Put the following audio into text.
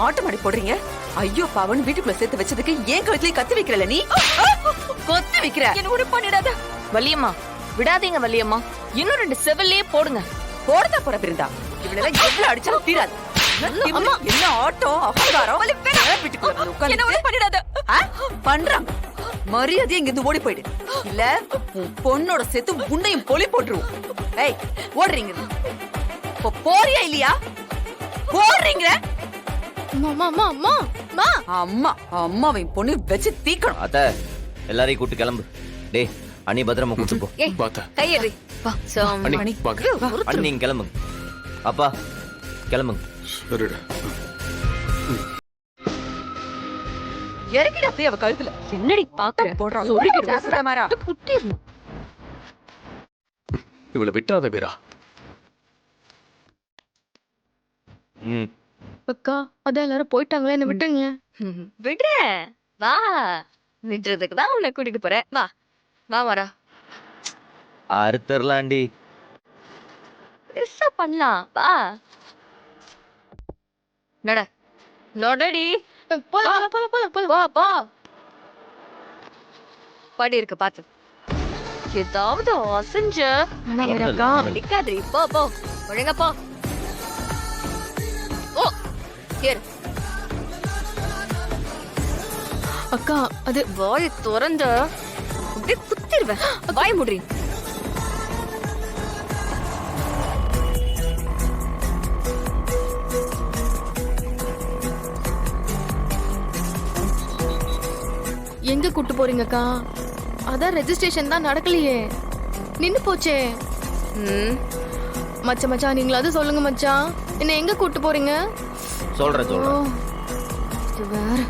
ஆட்டமாடி போடுறீங்க. ஐயோ பாவன் வீட்டுக்குள்ள சேர்த்து வச்சதுக்கு ஏன் கழுத்துலயே கத்தி வைக்கிறல நீ? கொத்தி வைக்கிற. என்ன ஒரு பண்ணிடாத வள்ளியம்மா, விடாதீங்க வள்ளியம்மா. இன்னும் 2 செவல்லே போடுங்க. போடுதா போற பிருந்தா. இவளெல்லாம் எவ்வளவு அடிச்சாலும் தீராது. அம்மா, என்ன ஆட்டம் அகங்காரம். என்ன ஒரு பண்ணிடாத. பண்றான் மரியாதையா இங்க இருந்து ஓடி போயிடு. இல்ல உன் பொண்ணோட சேர்த்து உன்னையும் பொலி போட்டுருவோம். ஏய் ஓடுறீங்க. போறியா இல்லையா? போடுறீங்க. அம்மா அம்மாவை பொண்ணு வச்சு தீக்கணும். அத்த எல்லாரையும் கூட்டு கிளம்பு. டேய் அண்ணி பத்திரமா கூட்டு போ. கையெறி அண்ணி நீங்க கிளம்புங்க. அப்பா கிளம்புங்க. இறக்கிடா போய் அவ கழுத்துல. என்னடி பாக்குற? போடுறான். இவளை விட்டாத பேரா. அக்கா அதான் எல்லாரும் போயிட்டாங்களே, என்ன விட்டுங்க. விடுற வா. விடுறதுக்கு தான் உன்னை கூட்டிட்டு போறேன். வா வா வரா. அறுத்தரலாண்டி. பெருசா பண்ணலாம். வா நட நொடடி. வா பா. படி இருக்கு பாத்து. ஏதாவது அசைஞ்ச நிக்காதிரி. போ போ ஒழுங்கா போ. ஓ ஏறு. அக்கா அது வாய் திறந்த அப்படியே குத்திடுவேன். வாய் முடி. எங்க கூட்டு போறீங்க அக்கா? அதான் ரெஜிஸ்ட்ரேஷன் தான் நடக்கலையே, நின்னு போச்சே. மச்சான் நீங்களாவது சொல்லுங்க மச்சான், என்ன எங்க கூட்டு போறீங்க? சொல்றேன் இது வேற.